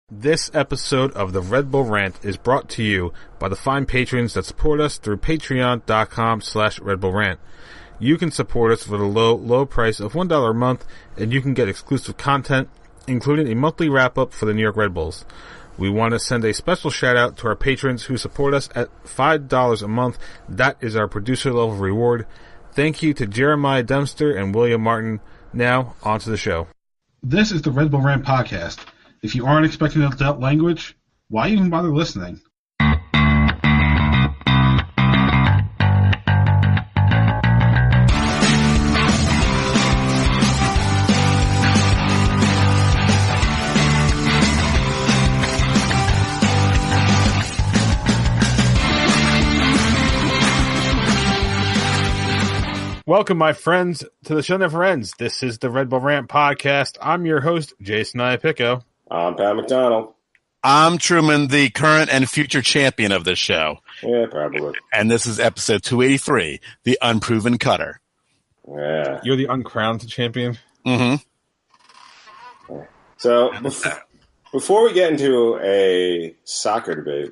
This episode of the Red Bull Rant is brought to you by the fine patrons that support us through patreon.com/Red Bull Rant. You can support us for the low price of $1 a month, and you can get exclusive content, including a monthly wrap-up for the New York Red Bulls. We want to send a special shout-out to our patrons who support us at $5 a month. That is our producer-level reward. Thank you to Jeremiah Dempster and William Martin. Now, on to the show. This is the Red Bull Rant podcast. If you aren't expecting adult language, why even bother listening? Welcome, my friends, to the show never ends. This is the Red Bull Rant podcast. I'm your host, Jason Iapicco. I'm Pat McDonald. I'm Truman, the current and future champion of this show. Yeah, probably. And this is episode 283, The Unproven Cutter. Yeah. You're the uncrowned champion? Mm-hmm. So, before we get into a soccer debate,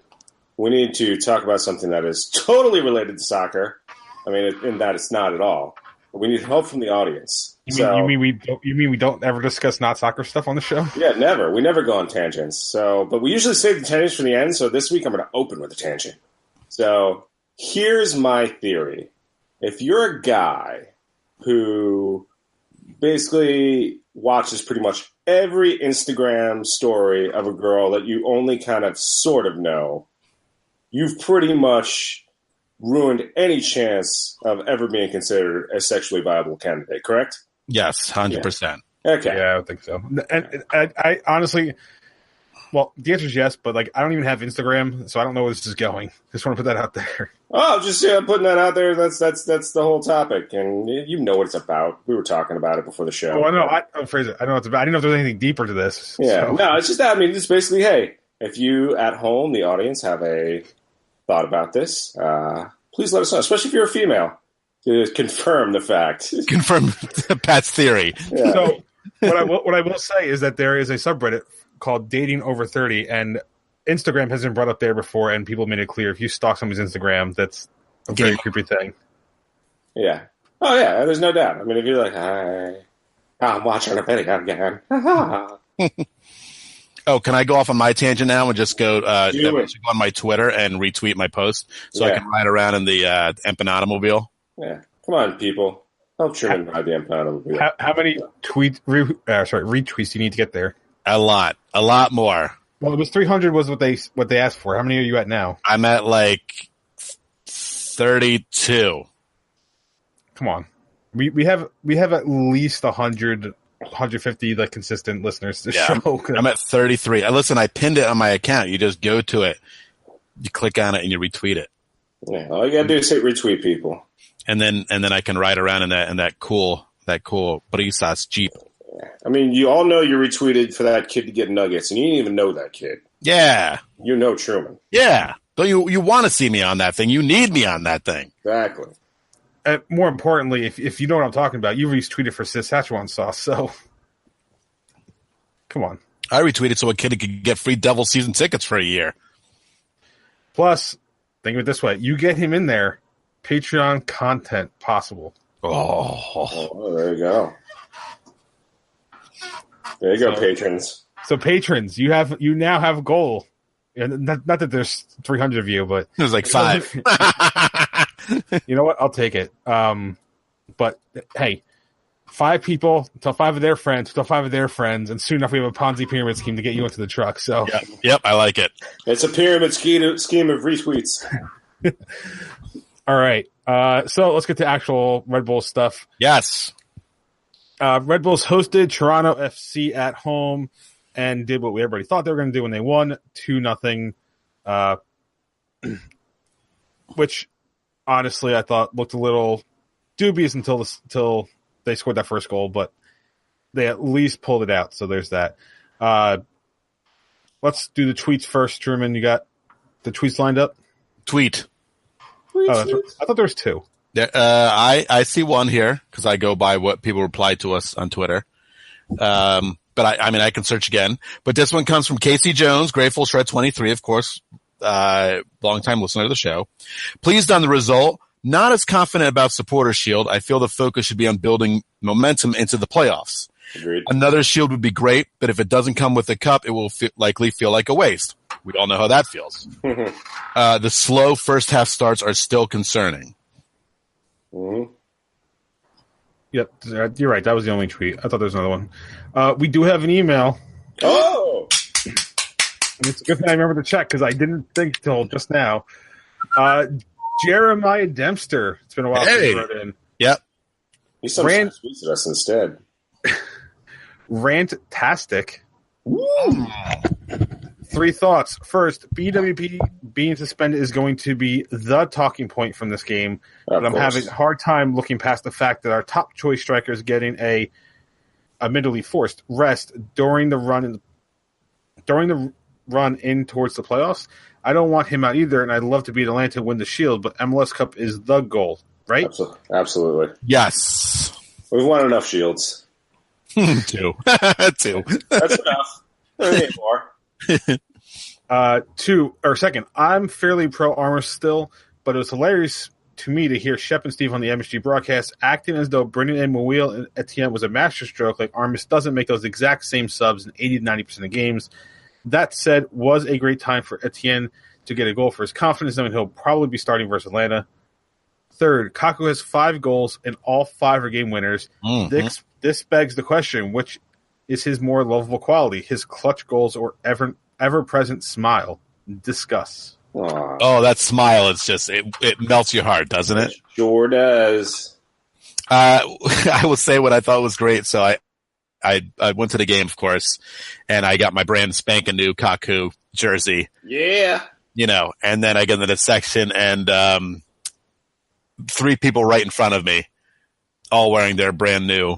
we need to talk about something that is totally related to soccer. I mean, in that it's not at all. But we need help from the audience. You mean we don't ever discuss not soccer stuff on the show? Yeah, never. We never go on tangents. So, but we usually save the tangents for the end. So this week I'm going to open with a tangent. So here's my theory: if you're a guy who basically watches pretty much every Instagram story of a girl that you only kind of sort of know, you've pretty much ruined any chance of ever being considered a sexually viable candidate, correct? Yes, 100%. Yeah. Okay. Yeah, I think so. And I honestly, well, the answer is yes, but like I don't even have Instagram, so I don't know where this is going. Just want to put that out there. Oh, just putting that out there. That's the whole topic, and you know what it's about. We were talking about it before the show. Oh, I know. I'll phrase it. I know what it's about. I didn't know if there was anything deeper to this. Yeah. So. No, it's just that. I mean, it's basically, hey, if you at home, the audience, have a thought about this, please let us know, especially if you're a female, to confirm the fact. Confirm Pat's theory. Yeah. So what I will say is that there is a subreddit called Dating Over 30, and Instagram has been brought up there before, and people made it clear if you stalk somebody's Instagram, that's a very creepy thing. Yeah. Oh, yeah, there's no doubt. I mean, if you're like, hi, I'm watching a video again. Oh, can I go off on my tangent now and just go Do it. on my Twitter and retweet my post so I can ride around in the Empanada Mobile? Yeah. Come on, people. Help Truman ride the Empanada. How many retweets do you need to get there? A lot more. Well, it was 300 was what they asked for. How many are you at now? I'm at like 32. Come on, we have at least 100, 150 like consistent listeners to the show. I'm at 33. Listen, I pinned it on my account. You just go to it, you click on it, and you retweet it. Yeah, all you gotta do is hit retweet, people. And then I can ride around in that cool Brisas Jeep. Yeah. I mean, you all know you retweeted for that kid to get nuggets, and you didn't even know that kid. Yeah. You know Truman. Yeah. Don't you want to see me on that thing? You need me on that thing. Exactly. And more importantly, if you know what I'm talking about, you retweeted for Szechuan sauce, so come on. I retweeted so a kid could get free Devil season tickets for a year. Plus, think of it this way: you get him in there, Patreon content possible. Oh, there you go. There you go, patrons. So patrons, you now have a goal. Not that there's 300 of you, but there's like 5. You know what? I'll take it. But hey, 5 people tell 5 of their friends, tell 5 of their friends, and soon enough we have a Ponzi pyramid scheme to get you into the truck. So yep, I like it. It's a pyramid scheme of retweets. All right. So let's get to actual Red Bull stuff. Yes. Red Bulls hosted Toronto FC at home and did what everybody thought they were going to do when they won 2-0. Which honestly I thought looked a little dubious until they scored that first goal, but they at least pulled it out. So there's that. Let's do the tweets first. Truman, you got the tweets lined up? Tweet. Oh, that's right. I thought there was 2. I see one here because I go by what people reply to us on Twitter. but I can search again. But this one comes from Casey Jones, Grateful Shred 23, of course, longtime listener to the show. Pleased on the result. Not as confident about Supporter Shield. I feel the focus should be on building momentum into the playoffs. Agreed. Another Shield would be great, but if it doesn't come with a cup, it will likely feel like a waste. We all know how that feels. The slow first half starts are still concerning. Mm-hmm. Yep, you're right. That was the only tweet. I thought there was another one. We do have an email. Oh! It's a good thing I remember to check because I didn't think till just now. Jeremiah Dempster. It's been a while since he wrote in. Yep. He sometimes tweets at us instead. Rantastic. 3 thoughts. First, BWP being suspended is going to be the talking point from this game, but I'm having a hard time looking past the fact that our top choice striker is getting a admittedly forced rest during the run in towards the playoffs. I don't want him out either, and I'd love to beat Atlanta and win the Shield, but MLS Cup is the goal, right? Absolutely. Yes. We've won enough Shields. 2. 2. That's enough. I need more. Second, I'm fairly pro Armor still, but it was hilarious to me to hear Shep and Steve on the MSG broadcast acting as though bringing in Mouil and Etienne was a masterstroke, like Armis doesn't make those exact same subs in 80-90% of games. That said, was a great time for Etienne to get a goal for his confidence, knowing he'll probably be starting versus Atlanta. Third, Kaku has 5 goals, and all 5 are game winners. Mm-hmm. This begs the question, which is his more lovable quality, his clutch goals or ever-present smile? Discuss. Aww. Oh, that smile is just, it melts your heart, doesn't it? Sure does. I will say what I thought was great. So I went to the game, of course, and I got my brand spanking new Kaku jersey. Yeah. And then I get into the section and 3 people right in front of me, all wearing their brand new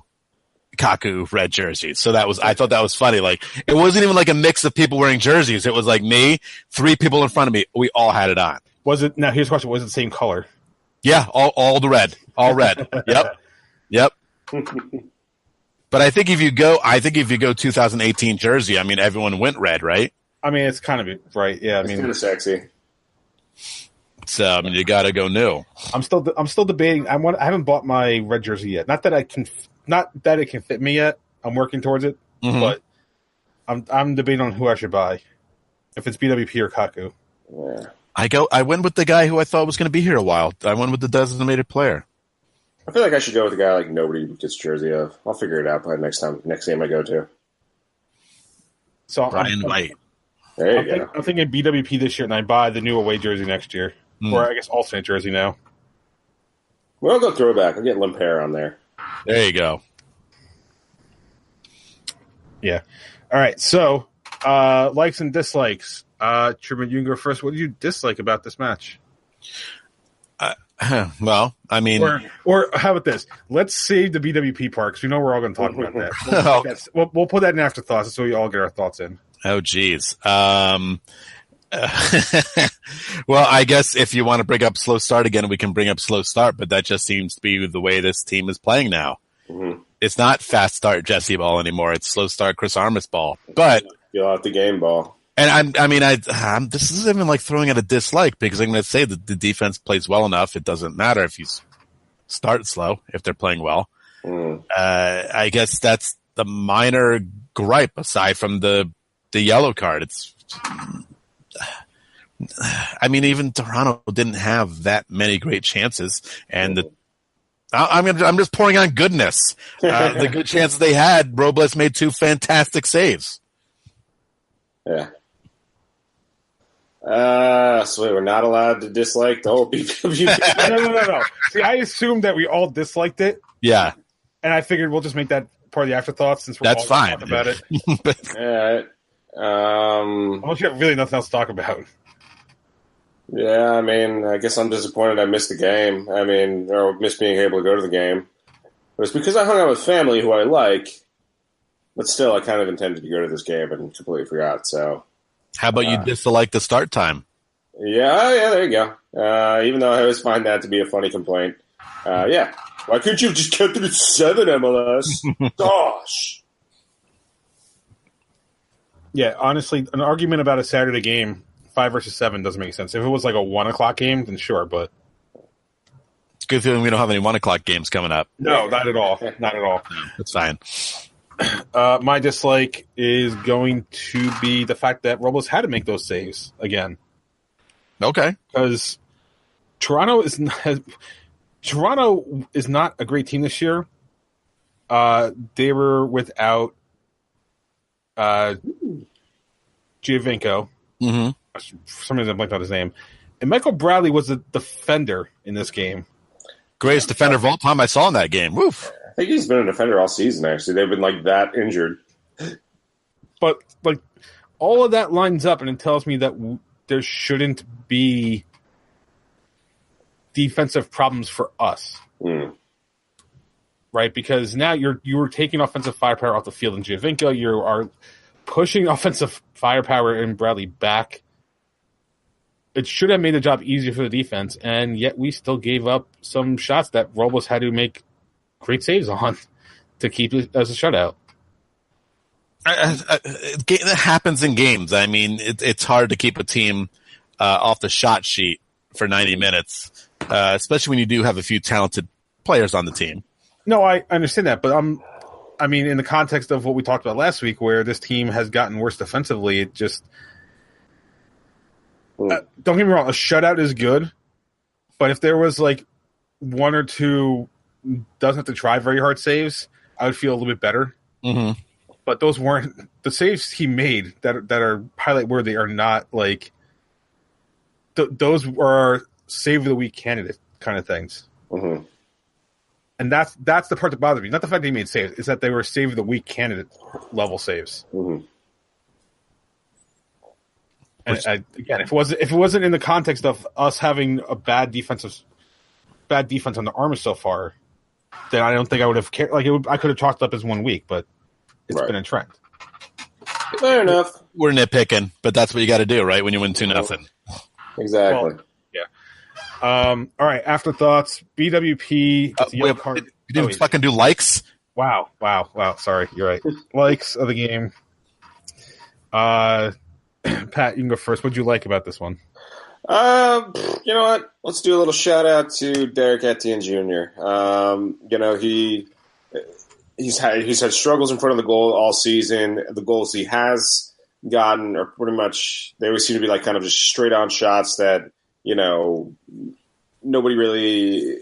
Kaku red jerseys. So I thought that was funny. Like, it wasn't even like a mix of people wearing jerseys. It was like me, 3 people in front of me. We all had it on. Now here's the question. Was it the same color? Yeah. All the red, all red. Yep. But I think if you go 2018 jersey, I mean, everyone went red, right? I mean, it's kind of right. Yeah. It's kind of sexy. So, I mean, you got to go new. I'm still debating. I haven't bought my red jersey yet. Not that it can fit me yet. I'm working towards it, but I'm debating on who I should buy. If it's BWP or Kaku. Yeah. I went with the guy who I thought was going to be here a while. I went with the designated player. I feel like I should go with a guy like nobody gets jersey of. I'll figure it out by next game I go to. So Brian White. There you go. I'm thinking BWP this year, and I buy the new away jersey next year, or I guess alternate jersey now. Well, I'll go throwback. I'll get Lemper on there. There you go. Yeah. All right. So, likes and dislikes. Truman, you can go first. What did you dislike about this match? Well, I mean, or how about this? Let's save the BWP part because we know we're all going to talk about that. We'll put that in afterthoughts so we all get our thoughts in. Oh, geez. Well, I guess if you want to bring up slow start again, we can bring up slow start, but that just seems to be the way this team is playing now. Mm-hmm. It's not fast start Jesse ball anymore. It's slow start Chris Armas ball. But feel out the game ball. And this isn't even like throwing out a dislike because I'm going to say that the defense plays well enough. It doesn't matter if you start slow if they're playing well. I guess that's the minor gripe aside from the yellow card. Even Toronto didn't have that many great chances, and I'm just pouring on goodness. The good chances they had, Robles made 2 fantastic saves. Yeah. So we're not allowed to dislike the whole BWP. No. See, I assumed that we all disliked it. Yeah. And I figured we'll just make that part of the afterthoughts since we're all fine talking about it. All right. Unless you have really nothing else to talk about. Yeah, I guess I'm disappointed I missed the game. Or missed being able to go to the game. But it's because I hung out with family who I like, but still I kind of intended to go to this game and completely forgot, so... How about you dislike the start time? Yeah, there you go. Even though I always find that to be a funny complaint. Yeah. Why couldn't you have just kept it at 7, MLS? Gosh. Yeah, honestly, an argument about a Saturday game, 5 versus 7, doesn't make sense. If it was like a 1 o'clock game, then sure, but It's a good feeling we don't have any 1 o'clock games coming up. no, not at all. Not at all. That's fine. My dislike is going to be the fact that Robles had to make those saves again. Okay. Because Toronto is not a great team this year. They were without Giovinco. Mm-hmm. For some reason, I blanked out his name. And Michael Bradley was a defender in this game. Greatest defender of all time I saw in that game. Woof. I think he's been a defender all season, actually. They've been like that injured. But like all of that lines up, and it tells me that there shouldn't be defensive problems for us. Right? Because now you're taking offensive firepower off the field in Giovinco. You are pushing offensive firepower in Bradley back. It should have made the job easier for the defense, and yet we still gave up some shots that Robles had to make great saves on to keep it as a shutout. That happens in games. I mean, it's hard to keep a team off the shot sheet for 90 minutes, especially when you do have a few talented players on the team. No, I understand that, but I mean, in the context of what we talked about last week, where this team has gotten worse defensively, it just don't get me wrong, a shutout is good, but if there was like 1 or 2 doesn't have to try very hard saves, I would feel a little bit better. Mm-hmm. But those weren't the saves he made that are highlight worthy. Are not like those are save of the week candidate kind of things. Mm-hmm. And that's the part that bothered me. Not the fact that he made saves, is that they were save of the week candidate level saves. Mm-hmm. And again, if it wasn't in the context of us having a bad defense on the Army so far, then I don't think I would have cared. Like I could have chalked up as 1 week, but it's been a trend. Fair enough. We're nitpicking, but that's what you got to do, right? When you win 2-0. Exactly. Well, yeah. All right. Afterthoughts. BWP. You didn't fucking do likes? Wow. Sorry, you're right. Likes of the game. Pat, you can go first. What'd you like about this one? You know what? Let's do a little shout out to Derek Etienne Jr. He's had struggles in front of the goal all season. The goals he has gotten are pretty much, they always seem to be like kind of just straight on shots that, nobody really,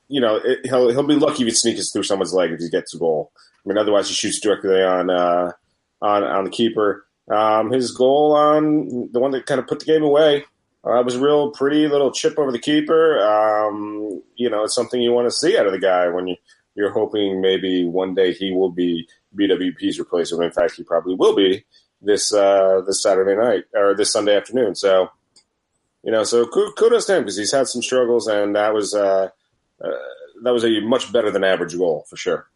he'll be lucky if he sneaks through someone's leg if he gets a goal. I mean, otherwise he shoots directly on the keeper. His goal on the one that kind of put the game away was a real pretty little chip over the keeper. It's something you want to see out of the guy when you're hoping maybe one day he will be BWP's replacement. In fact, he probably will be this Saturday night or this Sunday afternoon. So, so kudos to him because he's had some struggles, and that was a much better than average goal for sure.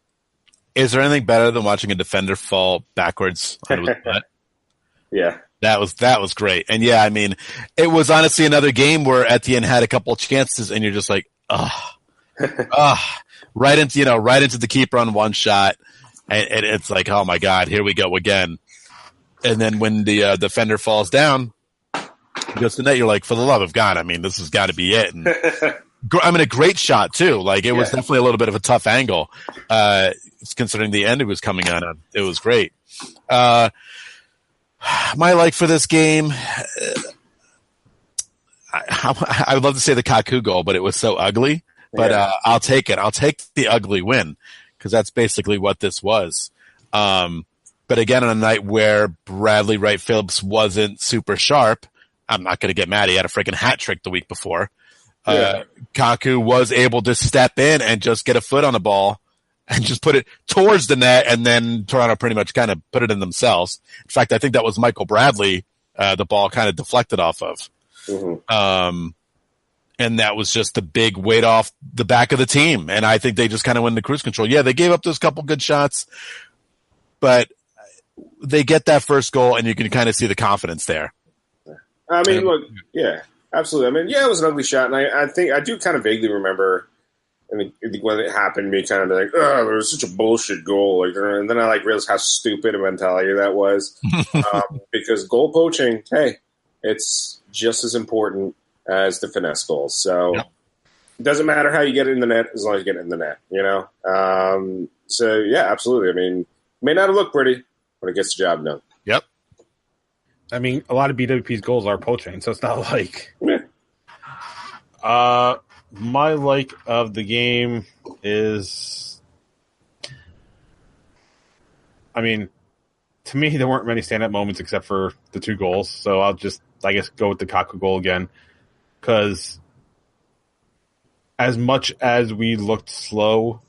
Is there anything better than watching a defender fall backwards onto his butt? Yeah. That was great. And yeah, I mean, it was honestly another game where Etienne had a couple of chances and you're just like, right into the keeper on one shot. And it's like, oh my God, here we go again. And then when the defender falls down, goes to net, you're like, for the love of God, I mean, this has got to be it. And a great shot too. Like it was definitely a little bit of a tough angle, considering the end it was coming on. It was great. My like for this game, I would love to say the Kaku goal, but it was so ugly. But I'll take it. I'll take the ugly win because that's basically what this was. But again, on a night where Bradley Wright Phillips wasn't super sharp, I'm not going to get mad. He had a freaking hat trick the week before. Kaku was able to step in and just get a foot on the ball and just put it towards the net, and then Toronto pretty much kind of put it in themselves. In fact, I think that was Michael Bradley, the ball kind of deflected off of. Mm-hmm. And that was just the big weight off the back of the team. And I think they just kind of went into cruise control. Yeah, they gave up those couple good shots, but they get that first goal, and you can kind of see the confidence there. I mean, look, yeah, absolutely. I mean, yeah, it was an ugly shot, and I think I do kind of vaguely remember And when it happened, me kind of like, oh, it was such a bullshit goal. Like, and then I realized how stupid a mentality that was. Because goal poaching, hey, it's just as important as the finesse goals. So it doesn't matter how you get it in the net as long as you get it in the net, So, yeah, absolutely. I mean, it may not have looked pretty, but it gets the job done. Yep. I mean, a lot of BWP's goals are poaching, so it's not like... Yeah. My like of the game is... I mean, to me, there weren't many stand-up moments except for the 2 goals, so I'll just, I guess, go with the Kaku goal again, because as much as we looked slow,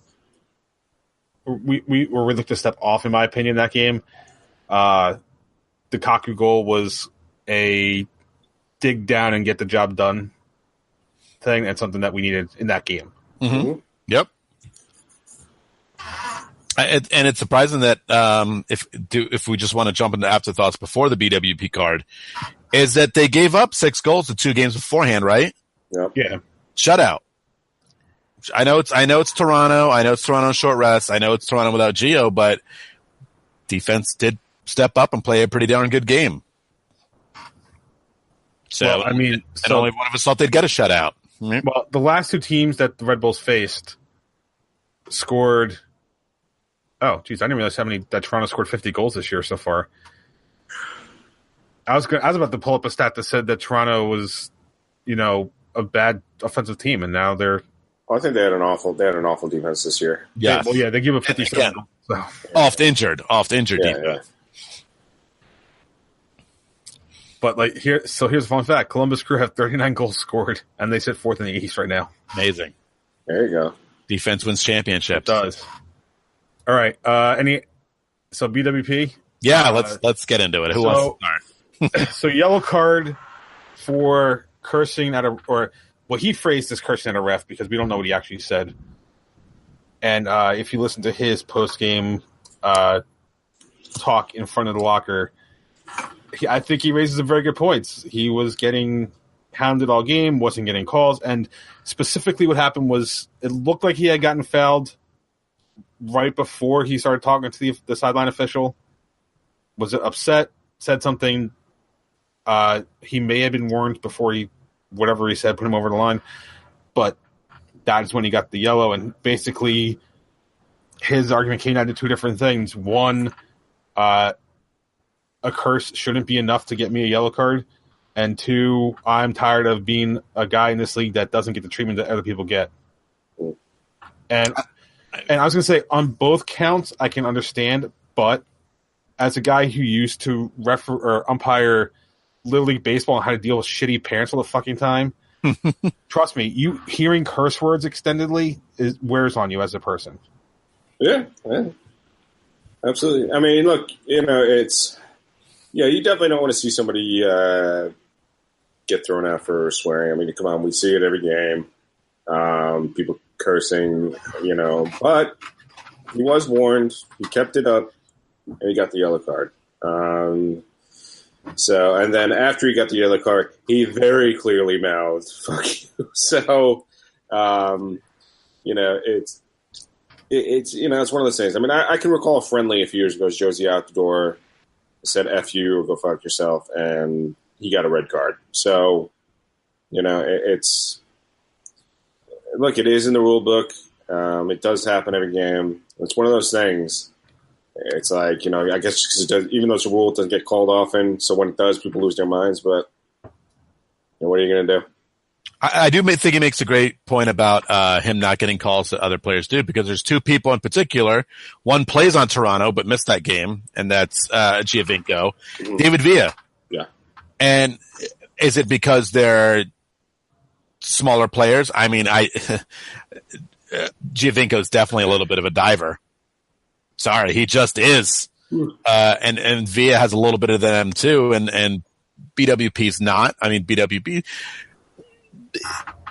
we looked a step off, in my opinion, that game. The Kaku goal was a dig down and get the job done thing. That's something that we needed in that game. Mm-hmm. Yep. And it's surprising that if we just want to jump into afterthoughts before the BWP card, is that they gave up 6 goals to 2 games beforehand, right? Yep. Yeah. Shutout. I know it's Toronto. I know it's Toronto short rest. I know it's Toronto without Gio, but defense did step up and play a pretty darn good game. So well, I mean, only one of us thought they'd get a shutout. Mm-hmm. Well, the last 2 teams that the Red Bulls faced scored. Oh, geez, I didn't realize how many that Toronto scored 50 goals this year so far. I was about to pull up a stat that said that Toronto was, a bad offensive team, and now they're. I think they had an awful defense this year. Yeah, they give up 57. So. Oft injured defense. Yeah. But here's a fun fact: Columbus Crew have 39 goals scored, and they sit 4th in the East right now. Amazing. There you go. Defense wins championships. It does. All right. So BWP? Yeah, let's get into it. Who wants to start? So yellow card for cursing he phrased as cursing at a ref because we don't know what he actually said. And if you listen to his post-game talk in front of the locker, I think he raises some very good points. He was getting hounded all game, wasn't getting calls, and specifically what happened was it looked like he had gotten fouled right before he started talking to the sideline official. Was upset, said something. He may have been warned before whatever he said, put him over the line. But that is when he got the yellow, and basically his argument came down to 2 different things. One, a curse shouldn't be enough to get me a yellow card. And 2, I'm tired of being a guy in this league that doesn't get the treatment that other people get. And I was going to say, on both counts, I can understand, but as a guy who used to umpire Little League Baseball and how to deal with shitty parents all the fucking time, trust me, you hearing curse words extendedly wears on you as a person. Yeah, absolutely. I mean, look, it's... Yeah, you definitely don't want to see somebody get thrown out for swearing. I mean, come on, we see it every game. People cursing, but he was warned. He kept it up, and he got the yellow card. And then after he got the yellow card, he very clearly mouthed, "Fuck you." So, it's one of those things. I mean, I can recall a friendly a few years ago. Josie out the door said "F you" or "Go fuck yourself," and he got a red card. So, it's. Look, it is in the rule book. It does happen every game. It's one of those things. It's like, I guess because it does, even though it's a rule, it doesn't get called often. So when it does, people lose their minds. But what are you going to do? I do think he makes a great point about him not getting calls that other players do, because there's 2 people in particular. One plays on Toronto but missed that game, and that's Giovinco. Mm-hmm. David Villa. Yeah. And is it because they're smaller players? I mean, Giovinco is definitely a little bit of a diver. Sorry, he just is. And Villa has a little bit of them too, and BWP's not. I mean, BWP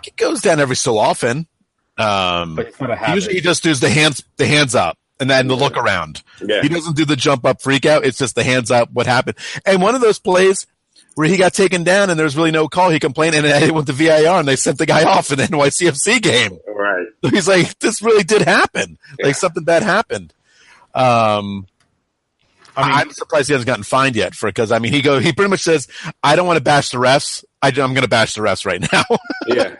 it goes down every so often. But it's not a habit. Usually he just does the hands up and then the look around. Yeah. He doesn't do the jump up freak out. It's just the hands up. What happened? And one of those plays where he got taken down and there was really no call. He complained and it went to VAR and they sent the guy off in the NYCFC game. Right. So he's like, this really did happen. Yeah. Like something bad happened. I'm surprised he hasn't gotten fined yet because he pretty much says, I don't want to bash the refs. I'm going to bash the refs right now. Yeah.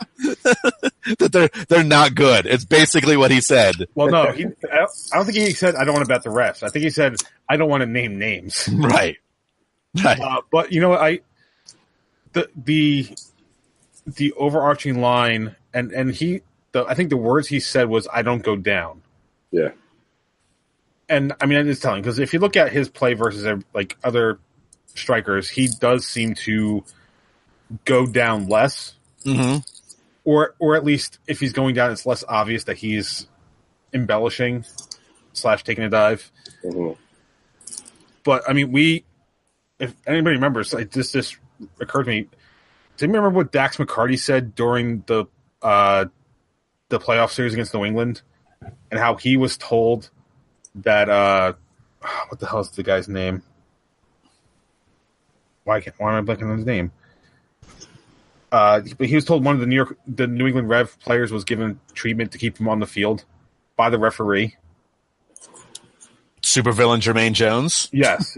That they're not good. It's basically what he said. Well, no, I don't think he said I don't want to bet the refs. I think he said I don't want to name names. Right. But you know what? The overarching line and I think the words he said was I don't go down. Yeah. And I mean, I'm just telling because if you look at his play versus like other strikers, he does seem to go down less, or at least if he's going down, it's less obvious that he's embellishing / taking a dive. Mm-hmm. But I mean, if anybody remembers, like, this occurred to me. Do you remember what Dax McCarty said during the playoff series against New England, and how he was told that what the hell is the guy's name? Why am I blanking on his name? But he was told one of the New England Rev players was given treatment to keep him on the field by the referee. Supervillain Jermaine Jones. Yes,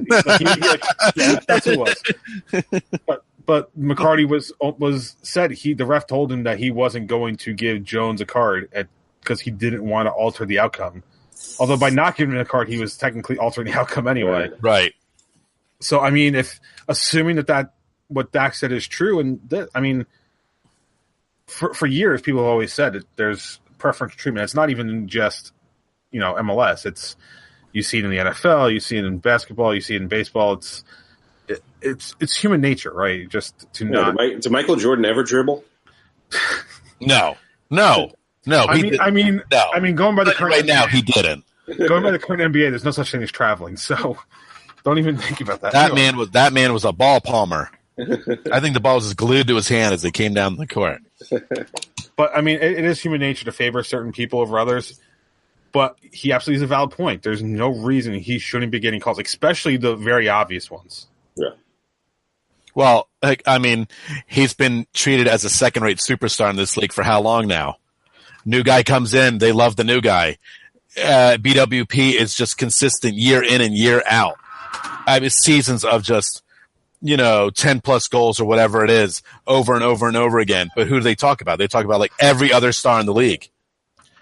that's who it was. But McCarty was said the ref told him that he wasn't going to give Jones a card because he didn't want to alter the outcome. Although by not giving him a card, he was technically altering the outcome anyway. Right. So I mean, assuming that what Dax said is true, and I mean, for years people have always said that there's preferential treatment. It's not even just MLS. It's you see it in the NFL, you see it in basketball, you see it in baseball. It's human nature, right? Just to not. Did Michael Jordan ever dribble? No. I mean, going by the current right now, he didn't. Going by the current NBA, there's no such thing as traveling. So don't even think about that. That man was a ball palmer. I think the ball was just glued to his hand as they came down the court. But I mean, it is human nature to favor certain people over others. But he absolutely is a valid point. There's no reason he shouldn't be getting calls, especially the very obvious ones. Yeah. Well, he's been treated as a second-rate superstar in this league for how long now? New guy comes in, they love the new guy. BWP is just consistent year in and year out. I mean, seasons of just 10-plus goals or whatever it is over and over and over again. But who do they talk about? They talk about like every other star in the league.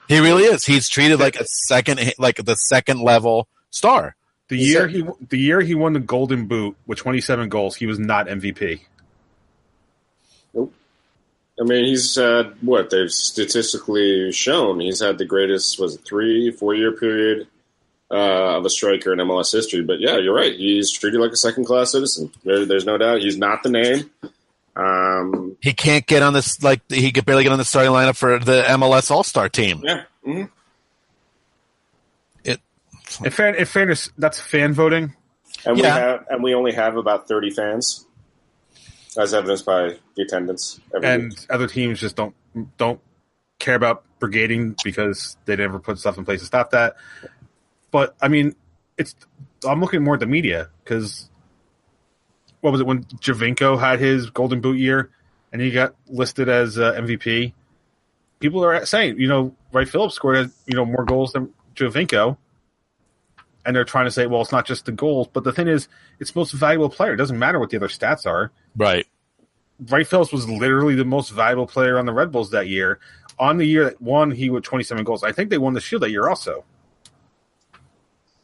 He really is. He's treated like the second level star. The year he won the Golden Boot with 27 goals, he was not MVP. Nope. I mean, he's had what they've statistically shown. He's had the greatest 3-4 year period of a striker in MLS history. But yeah, you're right. He's treated like a second class citizen. There's no doubt. He's not the name. He can't get on this. Like he could barely get on the starting lineup for the MLS All-Star team. Yeah. Mm-hmm. In fairness, that's fan voting, and we only have about 30 fans, as evidenced by the attendance. And other teams just don't care about brigading because they never put stuff in place to stop that. But I mean, I'm looking more at the media because what was it when Javinko had his Golden Boot year and he got listed as MVP? People are saying, Wright Phillips scored more goals than Javinko. And they're trying to say, well, it's not just the goals. But the thing is, it's most valuable player. It doesn't matter what the other stats are. Right. Wright Phillips was literally the most valuable player on the Red Bulls that year. On the year that won, he with 27 goals. I think they won the Shield that year also.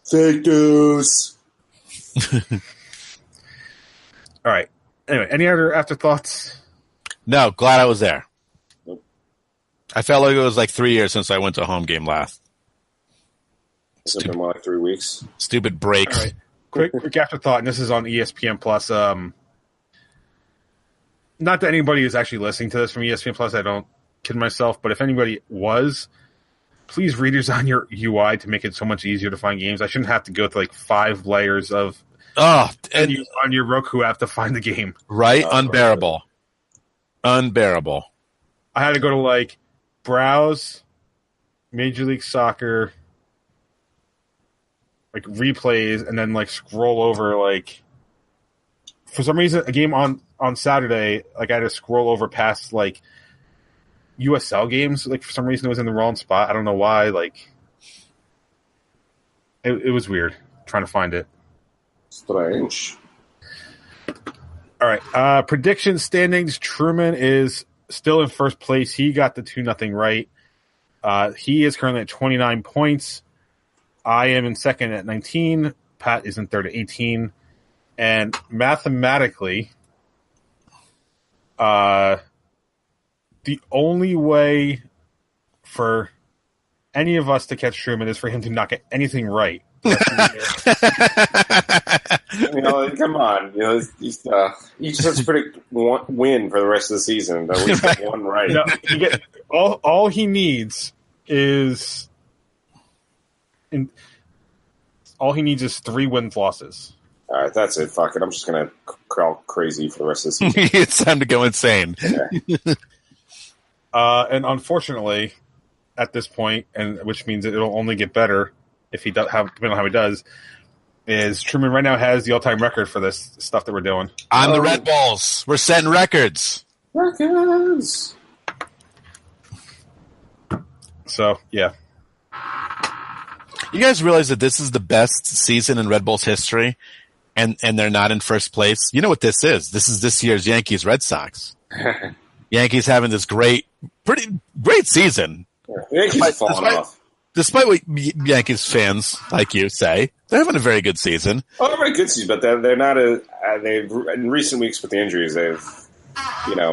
Fake news. All right. Anyway, any other afterthoughts? No, glad I was there. I felt like it was like 3 years since I went to a home game last. It's been more like 3 weeks. Stupid break. All right. Quick afterthought, and this is on ESPN Plus. Not that anybody is actually listening to this from ESPN Plus. I don't kid myself, but if anybody was, please redesign your UI to make it so much easier to find games. I shouldn't have to go through like 5 layers of on your Roku app to find the game. Right? Unbearable. Unbearable. I had to go to like browse Major League Soccer, like replays, and then like scroll over like for some reason, a game on Saturday, like I had to scroll over past like USL games. Like for some reason, it was in the wrong spot. I don't know why. Like it was weird trying to find it. Strange. All right. Prediction standings. Truman is still in first place. He got the 2-0 right. He is currently at 29 points. I am in second at 19. Pat is in third at 18. And mathematically, the only way for any of us to catch Truman is for him to not get anything right. Come on. You just have to predict one win for the rest of the season. At least get one right. All he needs is 3 wins, losses. All right, that's it. Fuck it. I'm just gonna crawl crazy for the rest of the season. It's time to go insane. Yeah. And unfortunately, at this point, and which means it'll only get better if he does depending on how he does, is Truman right now has the all-time record for this stuff that we're doing. On the Red Bulls, we're setting records. Records. So yeah. You guys realize that this is the best season in Red Bull's history, and they're not in first place? You know what this is? This is this year's Yankees-Red Sox. Yankees having this pretty great season. Yeah, Yankees are falling off. Despite what Yankees fans like you say, they're having a very good season. Oh, they're very good season, but they're not they've in recent weeks with the injuries, they've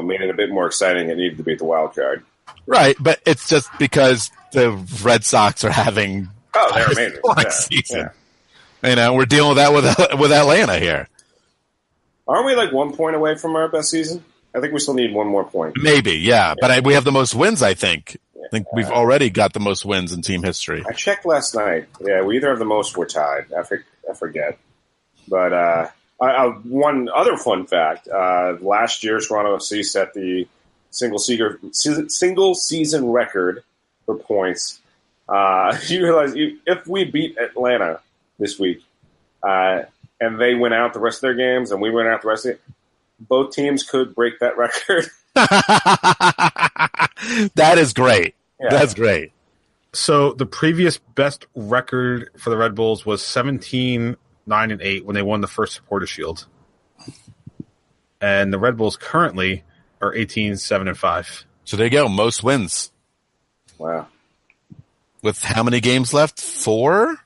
made it a bit more exciting. It needed to beat the wild card. Right, but it's just because the Red Sox are having they're amazing. Season. Yeah. We're dealing with that with Atlanta here. Aren't we like 1 point away from our best season? I think we still need one more point. Maybe, yeah. But we have the most wins, I think. I think we've already got the most wins in team history. I checked last night. Yeah, we either have the most or we're tied. I forget. But one other fun fact. Last year, Toronto FC set the single season record for points. You realize if we beat Atlanta this week and they win out the rest of their games and we win out the rest of it, both teams could break that record. That is great. Yeah. That's great. So the previous best record for the Red Bulls was 17-9-8 when they won the first Supporter Shield. And the Red Bulls currently are 18-7-5. So there you go. Most wins. Wow. With how many games left? 4?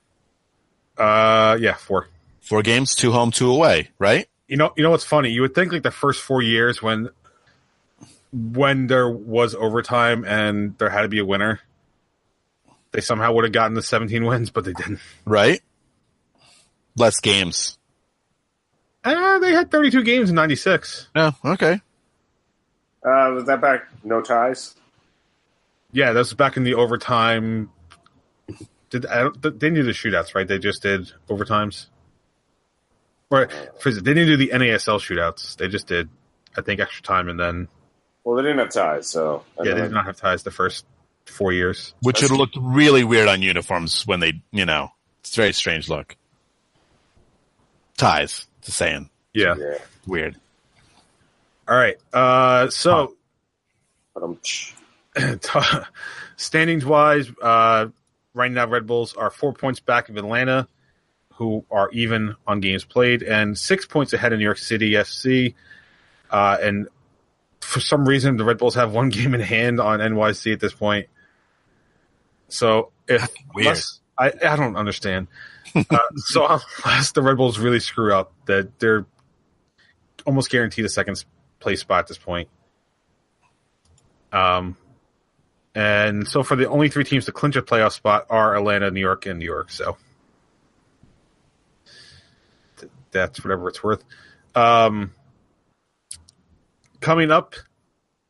4. 4 games, 2 home, 2 away, right? You know what's funny? You would think like the first 4 years when there was overtime and there had to be a winner, they somehow would have gotten the 17 wins, but they didn't. Right? Less games. They had 32 games in 96. Oh, okay. Was that back? No ties? Yeah, that was back in the overtime. They didn't do the shootouts, right? They just did overtimes. Or they didn't do the NASL shootouts. They just did, I think, extra time and then. Well, they didn't have ties, so they did not have ties the first 4 years, which would have looked really weird on uniforms when they, it's a very strange look. Ties, just saying. Yeah. Weird. All right. So standings wise, right now Red Bulls are 4 points back of Atlanta, who are even on games played, and 6 points ahead of New York City FC. And for some reason, the Red Bulls have 1 game in hand on NYC at this point. So I don't understand. So unless the Red Bulls really screw up, that they're almost guaranteed a second place spot at this point. And so for the only 3 teams to clinch a playoff spot are Atlanta, New York, and New York. So that's whatever it's worth. Coming up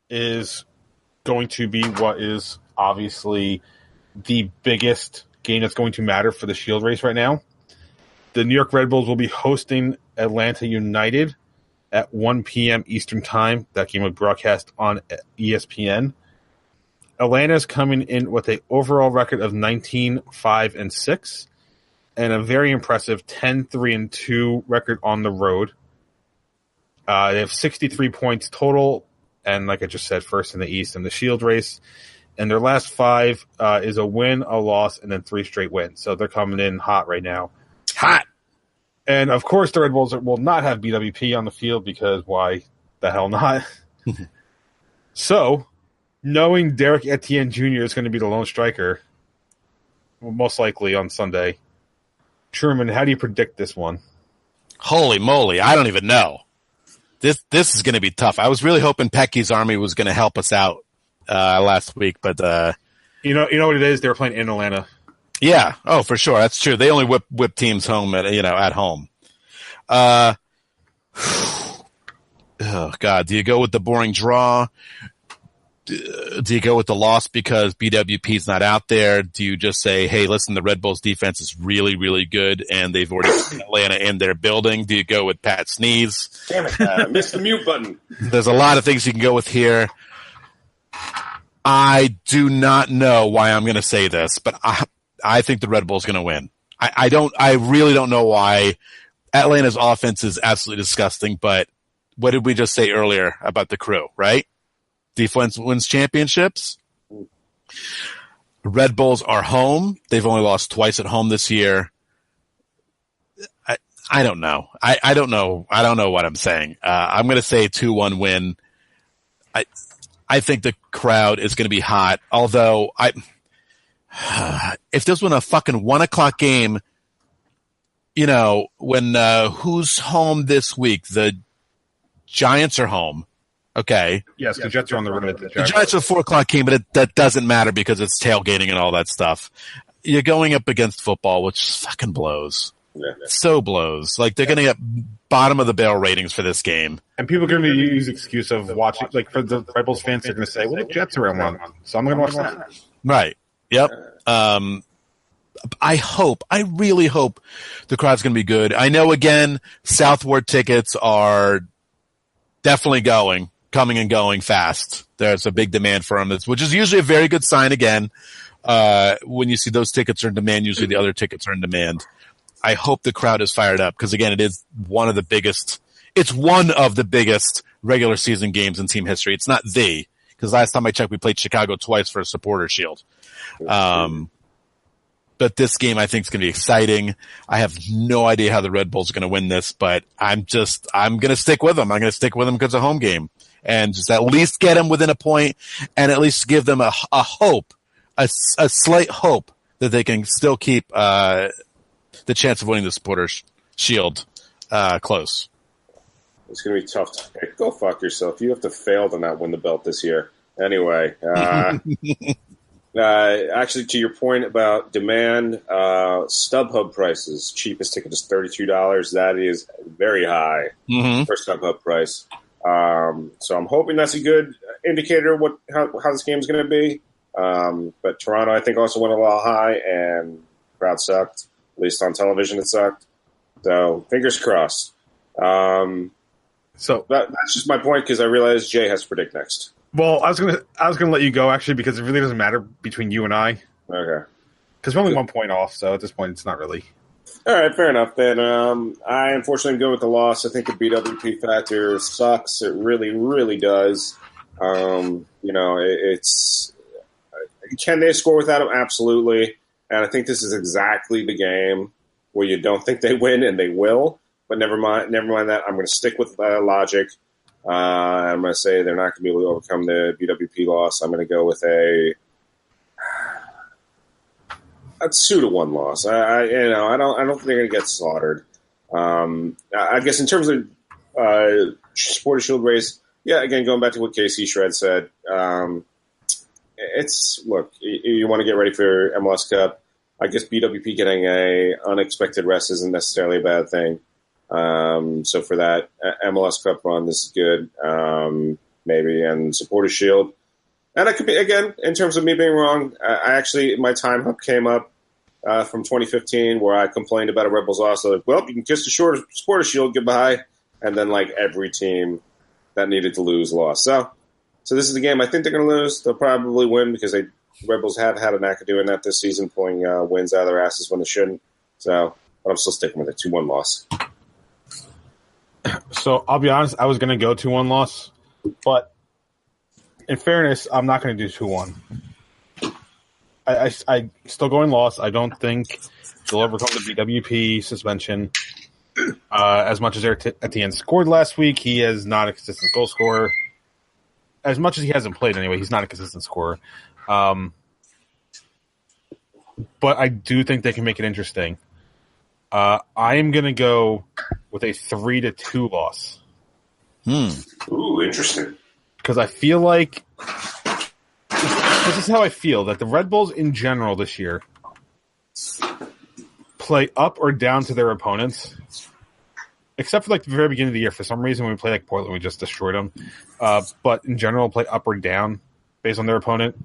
is going to be what is obviously the biggest game that's going to matter for the Shield race right now. The New York Red Bulls will be hosting Atlanta United at 1 p.m. Eastern Time. That game will broadcast on ESPN. Atlanta's coming in with an overall record of 19-5-6 and a very impressive 10-3-2 record on the road. They have 63 points total, and like I just said, first in the East in the Shield race. And their last 5 is a win, a loss, and then 3 straight wins. So they're coming in hot right now. Hot. And, of course, the Red Bulls will not have BWP on the field because why the hell not? So, knowing Derek Etienne Jr. is going to be the lone striker, most likely on Sunday, Truman, how do you predict this one? Holy moly, I don't even know. This is going to be tough. I was really hoping Pecky's Army was going to help us out last week, but you know what it is? They were playing in Atlanta. Yeah. Oh, for sure. That's true. They only whip teams home at home. Oh God. Do you go with the boring draw? Do you go with the loss because BWP's not out there? Do you just say, hey, listen, the Red Bulls defense is really, really good and they've already put Atlanta in their building? Do you go with Pat Sneeze? Damn it. I missed the mute button. There's a lot of things you can go with here. I do not know why I'm going to say this, but I think the Red Bull's going to win. I really don't know why. Atlanta's offense is absolutely disgusting, but what did we just say earlier about the Crew, right? Defense wins championships. Red Bulls are home. They've only lost twice at home this year. I don't know. I don't know. I don't know what I'm saying. I'm going to say 2-1 win. I think the crowd is going to be hot. Although if this was a fucking 1:00 game, when who's home this week? The Giants are home. Okay. Yes, the Jets are on the road. The Giants are 4:00 game, but that doesn't matter because it's tailgating and all that stuff. You're going up against football, which fucking blows. Yeah. So blows. Like they're going to get bottom of the barrel ratings for this game. And people are going to use the excuse of watching, like for the Red Bulls fans, they're going to say, well, the Jets are on one, so I'm going to watch that. Right. Yep. I really hope the crowd's going to be good. I know, again, Southward tickets are definitely coming and going fast. There's a big demand for them, which is usually a very good sign, again. When you see those tickets are in demand, usually the other tickets are in demand. I hope the crowd is fired up because, again, it is one of the biggest regular season games in team history. It's not because last time I checked, we played Chicago twice for a supporter shield. But this game I think is going to be exciting. I have no idea how the Red Bulls are going to win this, but I'm going to stick with them. I'm going to stick with them because it's a home game and just at least get them within a point and at least give them a hope, a slight hope that they can still keep, the chance of winning the supporters shield, close. It's going to be tough to pick. Go fuck yourself. You have to fail to not win the belt this year. Anyway, actually, to your point about demand, StubHub prices, cheapest ticket is $32. That is very high for StubHub price. So I'm hoping that's a good indicator of how this game is going to be. But Toronto, I think, also went a little high, and crowd sucked. At least on television, it sucked. So fingers crossed. So that's just my point because I realize Jay has to predict next. Well, I was gonna let you go actually because it really doesn't matter between you and I. Okay. Because we're only 1 point off, so at this point it's not really. All right, fair enough. Then I unfortunately go with the loss. I think the BWP factor sucks. It really, really does. It's can they score without him? Absolutely. And I think this is exactly the game where you don't think they win and they will. But never mind that. I'm going to stick with logic. I'm going to say they're not going to be able to overcome the BWP loss. I'm going to go with a 2-1 loss. I don't think they're going to get slaughtered. I guess in terms of Supporter Shield race, yeah. Again, going back to what KC Shred said, you want to get ready for MLS Cup. I guess BWP getting a unexpected rest isn't necessarily a bad thing. So for that MLS Cup run, this is good. Maybe and Supporter Shield, and I could be again in terms of me being wrong. I actually my time up came up from 2015 where I complained about a Red Bulls loss. So well, you can kiss the Supporter Shield goodbye, and then like every team that needed to lose lost. So this is the game I think they're going to lose. They'll probably win because Red Bulls have had a knack of doing that this season, pulling wins out of their asses when they shouldn't. So, but I'm still sticking with a 2-1 loss. So I'll be honest, I was going to go 2-1 loss, but in fairness, I'm not going to do 2-1. I still going loss. I don't think they'll overcome the BWP suspension. As much as Eric Etienne scored last week, he is not a consistent goal scorer. As much as he hasn't played anyway, he's not a consistent scorer. But I do think they can make it interesting. I am going to go with a 3-2 loss. Ooh, interesting. Because I feel like this is how I feel, that the Red Bulls in general this year play up or down to their opponents, except for like the very beginning of the year. For some reason, when we play like Portland, we just destroyed them. But in general, play up or down based on their opponent.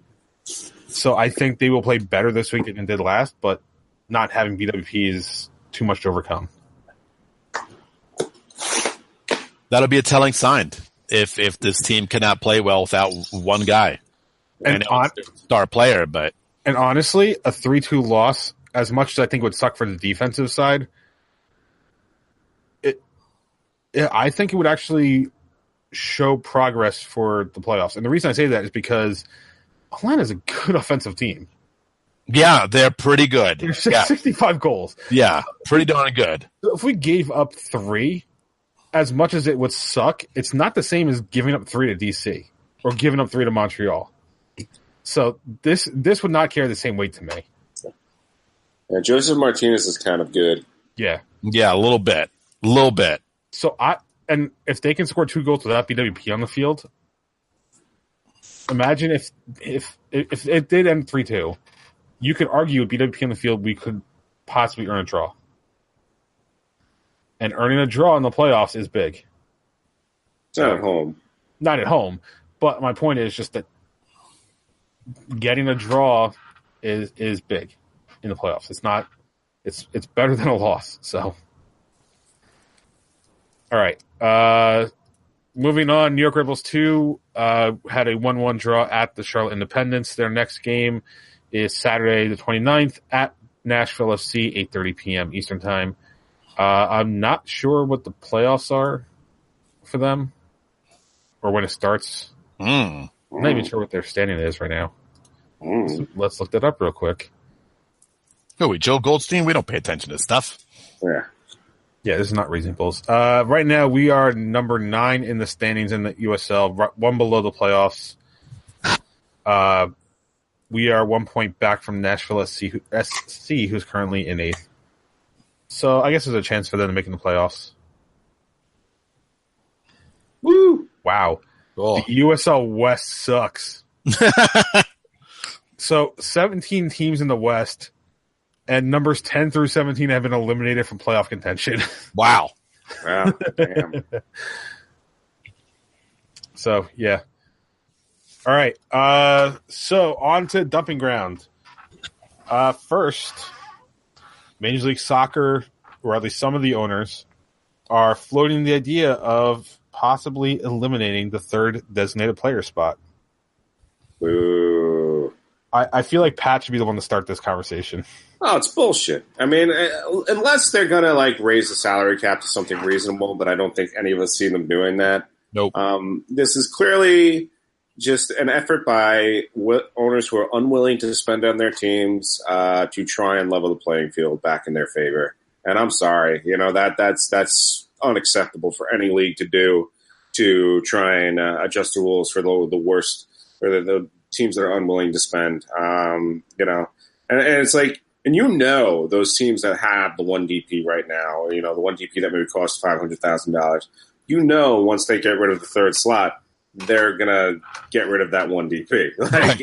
So I think they will play better this week than they did last, but not having BWP is too much to overcome. That'll be a telling sign if this team cannot play well without one guy. And star player, but and honestly, a 3-2 loss, as much as I think would suck for the defensive side, I think it would actually show progress for the playoffs. And the reason I say that is because Atlanta's a good offensive team. Yeah, they're pretty good. They're 65 goals. Yeah, pretty darn good. So if we gave up 3, as much as it would suck, it's not the same as giving up 3 to DC or giving up 3 to Montreal. So this would not carry the same weight to me. Yeah, Joseph Martinez is kind of good. Yeah. Yeah, a little bit. So and if they can score 2 goals without BWP on the field, imagine if it did end 3-2, you could argue with BWP on the field, we could possibly earn a draw. And earning a draw in the playoffs is big. It's not at home. Not at home, but my point is just that getting a draw is big in the playoffs. It's better than a loss. So, all right. Moving on, New York Red Bulls 2 had a 1-1 draw at the Charlotte Independence. Their next game is Saturday the 29th at Nashville FC, 8:30 p.m. Eastern Time. I'm not sure what the playoffs are for them or when it starts. I'm not even sure what their standing is right now. So let's look that up real quick. Who are we, Joe Goldstein? We don't pay attention to this stuff. Yeah, this is not Raising Bulls. Right now, we are number 9 in the standings in the USL, one below the playoffs. We are 1 point back from Nashville SC, who's currently in 8th. So I guess there's a chance for them to make in the playoffs. Woo! Wow. Cool. The USL West sucks. So 17 teams in the West, and numbers 10 through 17 have been eliminated from playoff contention. Wow. Damn. So, yeah. All right. So on to Dumping Ground. First, Major League Soccer, or at least some of the owners, are floating the idea of possibly eliminating the 3rd designated player spot. Boo. I feel like Pat should be the one to start this conversation. Oh, it's bullshit. I mean, unless they're going to like raise the salary cap to something reasonable, but I don't think any of us see them doing that. Nope. This is clearly just an effort by owners who are unwilling to spend on their teams to try and level the playing field back in their favor. And I'm sorry, that's unacceptable for any league to do, to try and adjust the rules for the worst, or the teams that are unwilling to spend. And it's like, and those teams that have the one DP right now, the one DP that maybe costs $500,000, once they get rid of the 3rd slot, they're gonna get rid of that one DP.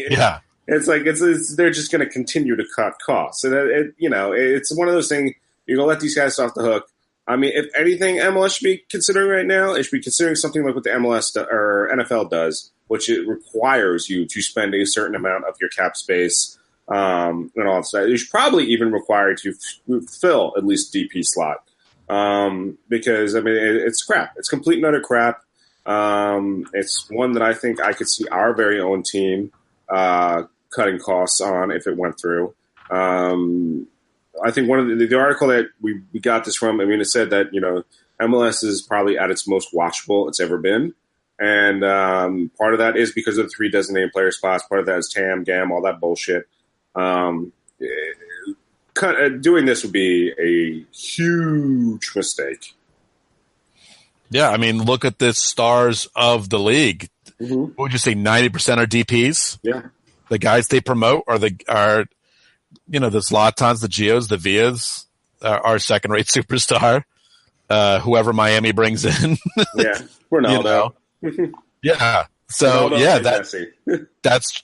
Yeah, it's like they're just gonna continue to cut costs, and it's one of those things. You're gonna let these guys off the hook. I mean, if anything, MLS should be considering right now, it should be considering something like what the MLS or NFL does, which it requires you to spend a certain amount of your cap space and all that. It should probably even require you to fill at least DP slot because I mean it's crap. It's complete and utter crap. It's one that I think I could see our very own team cutting costs on if it went through. I think one of the article that we got this from, I mean, it said that, MLS is probably at its most watchable it's ever been. And part of that is because of the 3 designated player spots. Part of that is TAM, GAM, all that bullshit. Doing this would be a huge mistake. Yeah, I mean, look at the stars of the league. Mm-hmm. What would you say? 90% are DPs. Yeah, the guys they promote are the Zlatans, the Gios, the Villas, our second-rate superstar. Whoever Miami brings in. Yeah, Ronaldo. Yeah. So Ronaldo,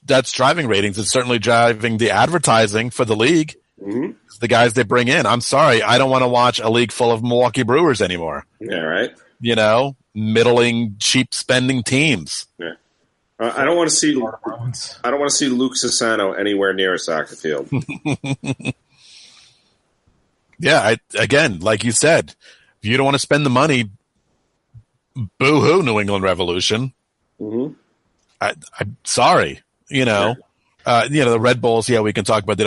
that's driving ratings. It's certainly driving the advertising for the league. Mm-hmm. The guys they bring in. I'm sorry, I don't want to watch a league full of Milwaukee Brewers anymore. Yeah, right. Middling, cheap spending teams. Yeah. I don't want to see. I don't want to see Luke Sassano anywhere near a soccer field. Yeah. Again, like you said, if you don't want to spend the money, boo-hoo, New England Revolution. Mm-hmm. I'm sorry. Yeah. The Red Bulls, we can talk about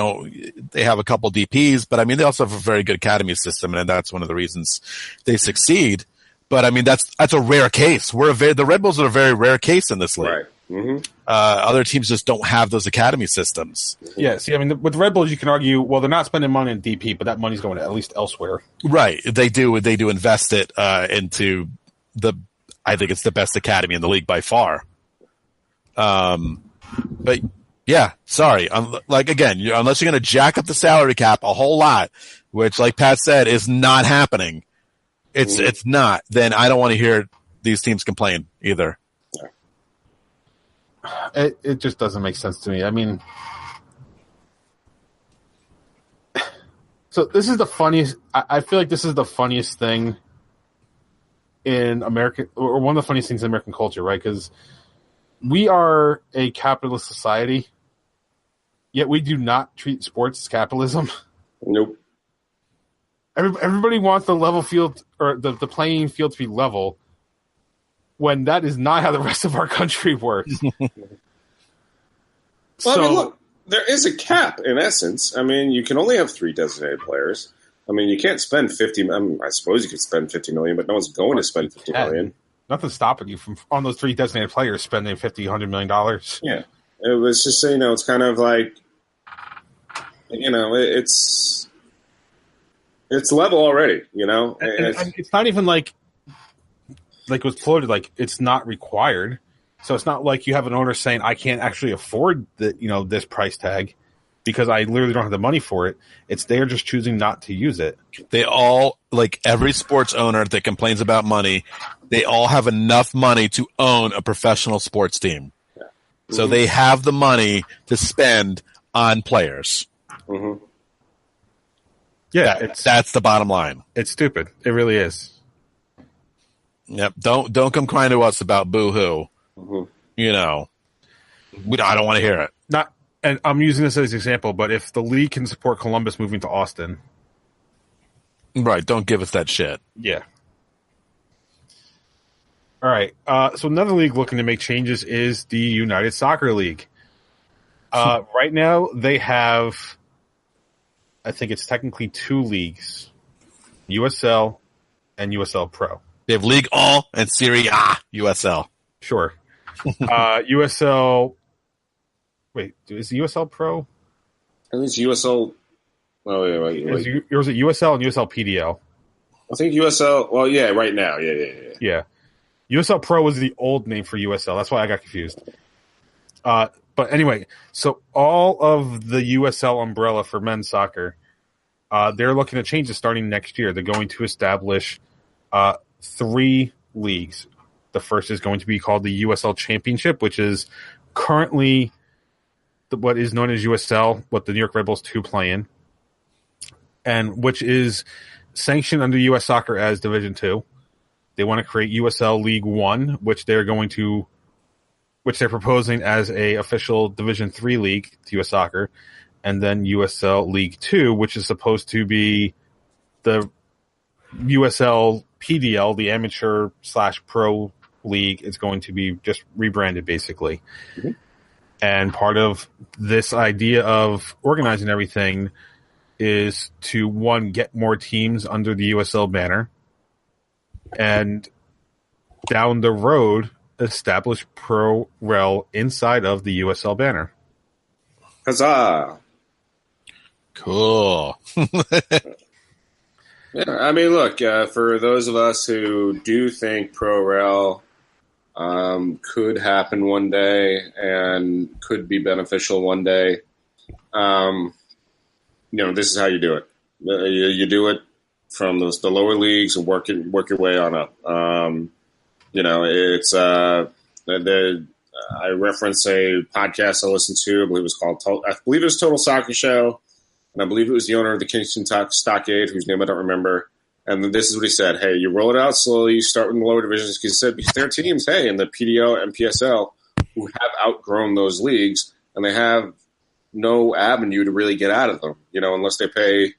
they have a couple DPs, but I mean, they also have a very good academy system, and that's one of the reasons they succeed. But I mean, that's a rare case. The Red Bulls are a very rare case in this league. Right. Mm-hmm. Other teams just don't have those academy systems. Yeah. See, I mean, with the Red Bulls, you can argue, well, they're not spending money on DP, but that money's going at least elsewhere. Right. They do invest it into I think it's the best academy in the league by far. But yeah, sorry. Again, unless you're going to jack up the salary cap a whole lot, which, like Pat said, is not happening. It's not. Then I don't want to hear these teams complain either. It just doesn't make sense to me. I mean, so this is the funniest. I feel like this is the funniest thing in American, or one of the funniest things in American culture, right? Because we are a capitalist society, yet we do not treat sports as capitalism. Nope. Everybody wants the level field or the playing field to be level, when that is not how the rest of our country works. Well, I mean, look, there is a cap in essence. I mean, you can only have 3 designated players. I mean, you can't spend 50. I mean, I suppose you could spend 50 million, but no one's going to spend 50 million. Nothing's stopping you from on those 3 designated players spending $50-100 million. Yeah, it was just it's kind of like it's level already. And it's not even like it was floated. Like, it's not required. So it's not like you have an owner saying, I can't actually afford this price tag because I literally don't have the money for it. It's they're just choosing not to use it. They all, like every sports owner that complains about money, they all have enough money to own a professional sports team. Yeah. Mm-hmm. So they have the money to spend on players. Mm-hmm. Yeah, that's the bottom line. It's stupid. It really is. Yep. Don't come crying to us about boo-hoo. Mm-hmm. I don't want to hear it. And I'm using this as an example, but if the league can support Columbus moving to Austin, right? Don't give us that shit. Yeah. All right. So another league looking to make changes is the United Soccer League. Right now, they have, I think it's technically 2 leagues, USL and USL Pro. They have League All and Serie A USL. Sure. USL. Wait, is it USL Pro? I think it's USL. Oh, wait. Was it USL and USL PDL? I think USL. Well, yeah, right now. Yeah. USL Pro was the old name for USL. That's why I got confused. But anyway, so all of the USL umbrella for men's soccer, they're looking to change it starting next year. They're going to establish 3 leagues. The first is going to be called the USL Championship, which is currently what is known as USL, what the New York Red Bulls 2 play in, and which is sanctioned under US Soccer as Division 2. They want to create USL League 1, which they're proposing as a official Division 3 league to US Soccer, and then USL League 2, which is supposed to be the USL PDL, the amateur/pro league, is going to be just rebranded basically. Mm-hmm. And part of this idea of organizing everything is to, one, get more teams under the USL banner, and down the road establish Pro Rel inside of the USL banner. Huzzah! Cool. Yeah, I mean, look, for those of us who do think Pro Rel could happen one day and could be beneficial one day, this is how you do it. You do it from the lower leagues and work your way on up. It's I reference a podcast I listened to. I believe it was Total Soccer Show, and I believe it was the owner of the Kingston Stockade, whose name I don't remember. And this is what he said: "Hey, you roll it out slowly. You start with the lower divisions." He said because there are teams, in the PDO and PSL, who have outgrown those leagues, and they have no avenue to really get out of them. Unless they pay,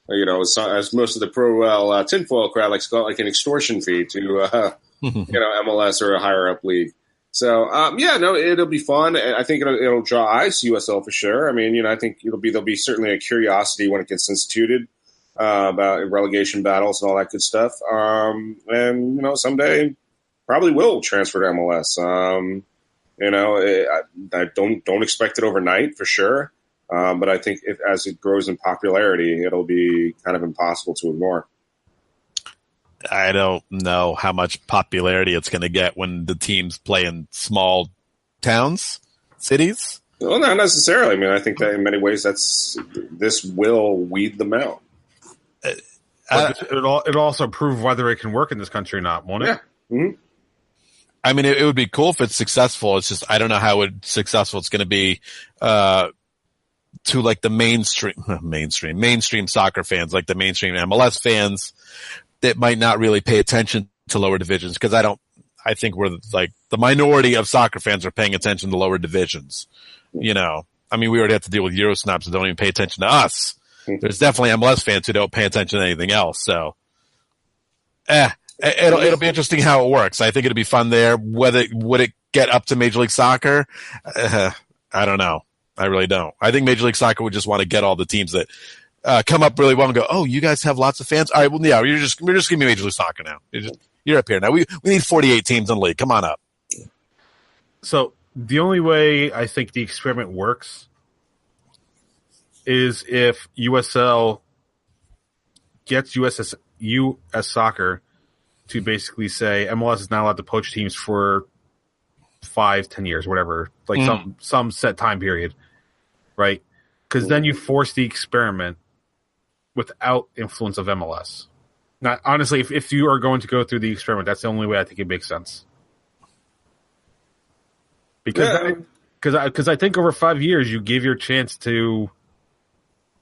as most of the pro tinfoil crowd likes to call it, like an extortion fee to, MLS or a higher up league. So, it'll be fun. I think it'll draw eyes to USL for sure. I mean, I think there'll be certainly a curiosity when it gets instituted about relegation battles and all that good stuff. And someday probably will transfer to MLS. I don't expect it overnight for sure. But I think as it grows in popularity, it'll be kind of impossible to ignore. I don't know how much popularity it's going to get when the teams play in small towns, cities. Well, not necessarily. I mean, I think that in many ways this will weed them out. It'll also prove whether it can work in this country or not, won't it? Yeah. Mm-hmm. I mean, it would be cool if it's successful. It's just I don't know how successful it's going to be to like the mainstream soccer fans, like the mainstream MLS fans that might not really pay attention to lower divisions, because I think we're like the minority of soccer fans are paying attention to lower divisions. I mean, we already have to deal with Euro snobs that don't even pay attention to us. There's definitely MLS fans who don't pay attention to anything else. So, it'll be interesting how it works. I think it'll be fun there. Would it get up to Major League Soccer? I don't know. I really don't. I think Major League Soccer would just want to get all the teams that come up really well and go, oh, you guys have lots of fans? All right, well, yeah, we're just going to be Major League Soccer now. You're up here now. We need 48 teams in the league. Come on up. So the only way I think the experiment works is if USL gets US Soccer to basically say MLS is not allowed to poach teams for 5-10 years, whatever, like some set time period, right? Because then you force the experiment without influence of MLS. Now, honestly, if you are going to go through the experiment, that's the only way I think it makes sense. Because I think over 5 years you give your chance to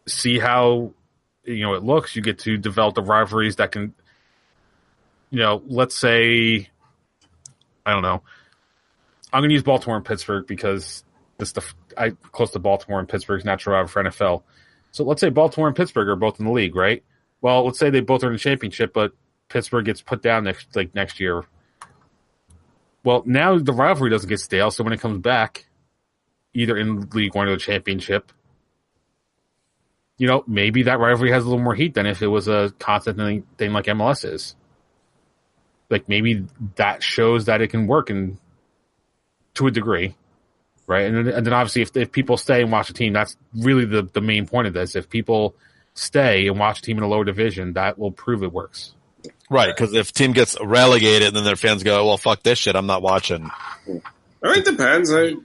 see how it looks. You get to develop the rivalries that can, let's say, I don't know. I'm going to use Baltimore and Pittsburgh because close to Baltimore and Pittsburgh's natural rival for NFL. So let's say Baltimore and Pittsburgh are both in the league, right? Well, let's say they both are in the championship, but Pittsburgh gets put down next year. Well, now the rivalry doesn't get stale, so when it comes back, either in League One or the championship, maybe that rivalry has a little more heat than if it was a constant thing like MLS is. Like maybe that shows that it can work to a degree. Right, and then obviously if people stay and watch a team, that's really the main point of this. If people stay and watch a team in a lower division, that will prove it works. Right, because if a team gets relegated, then their fans go, well, fuck this shit, I'm not watching. I mean, it depends. I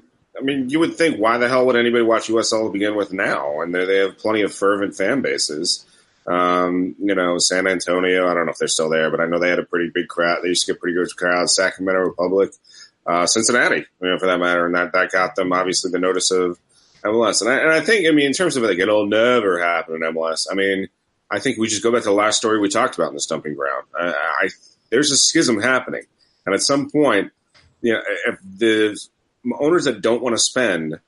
mean, you would think, why the hell would anybody watch USL to begin with now? And they have plenty of fervent fan bases. San Antonio, I don't know if they're still there, but I know they had a pretty big crowd. They used to get pretty good crowds. Sacramento Republic. Cincinnati, for that matter, and that got them obviously the notice of MLS. And I think, in terms of like it'll never happen in MLS. I think we just go back to the last story we talked about in the Stumping Ground. There's a schism happening, and at some point, if the owners that don't want to spend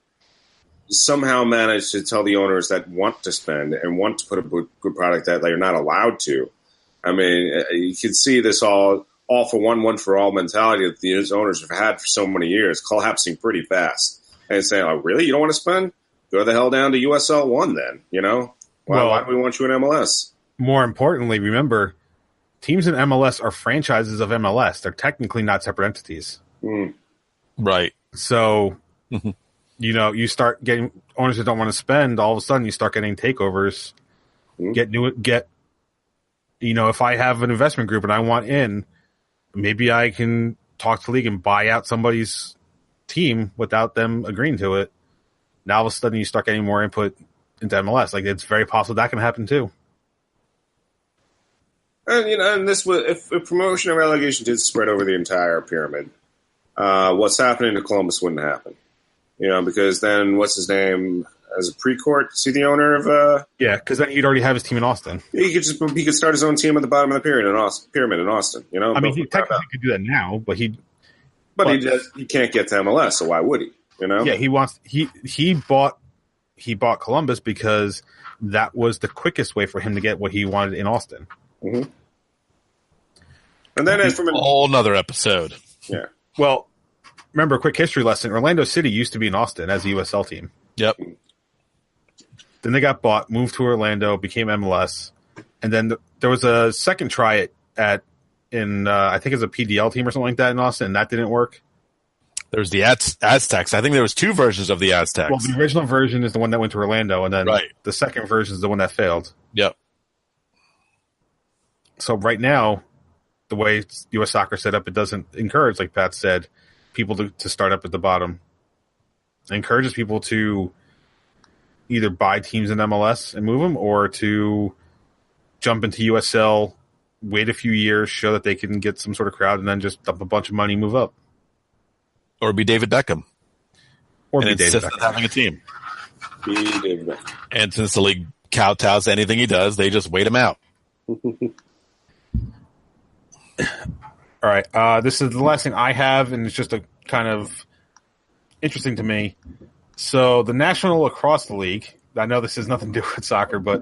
somehow manage to tell the owners that want to spend and want to put a good product that they're not allowed to. You can see this all for one for all mentality that these owners have had for so many years collapsing pretty fast and saying, oh, really? You don't want to spend? Go the hell down to USL 1 then, Why do we want you in MLS? More importantly, remember, teams in MLS are franchises of MLS. They're technically not separate entities. Right. So, you start getting owners that don't want to spend. All of a sudden, you start getting takeovers. If I have an investment group and I want in, maybe I can talk to the league and buy out somebody's team without them agreeing to it. Now, all of a sudden, you start getting more input into MLS. Like, it's very possible that can happen too. And this would, if promotion and relegation did spread over the entire pyramid, what's happening to Columbus wouldn't happen. Because then what's his name as a pre-court? Is he the owner of? Yeah, because then he'd already have his team in Austin. He could start his own team at the bottom of the pyramid in Austin. I mean, he technically could do that now, but he can't get to MLS, so why would he? Yeah, he bought Columbus because that was the quickest way for him to get what he wanted in Austin. Mm-hmm. And then from a whole nother episode. Yeah. Well, remember, a quick history lesson. Orlando City used to be in Austin as a USL team. Yep. Then they got bought, moved to Orlando, became MLS, and then there was a second try I think it's a PDL team or something like that in Austin, and that didn't work. There's the Aztecs. I think there was two versions of the Aztecs. Well, the original version is the one that went to Orlando, and then the second version is the one that failed. Yep. So right now, the way U.S. soccer set up, it doesn't encourage, like Pat said, people to start up at the bottom. It encourages people to either buy teams in MLS and move them, or to jump into USL, wait a few years, show that they can get some sort of crowd, and then just dump a bunch of money and move up. Or be David Beckham. Or and be David Beckham. Having a team. Be David Beckham. And since the league kowtows anything he does, they just wait him out. All right. This is the last thing I have, and it's just a kind of interesting to me. So the National Lacrosse League, I know this has nothing to do with soccer, but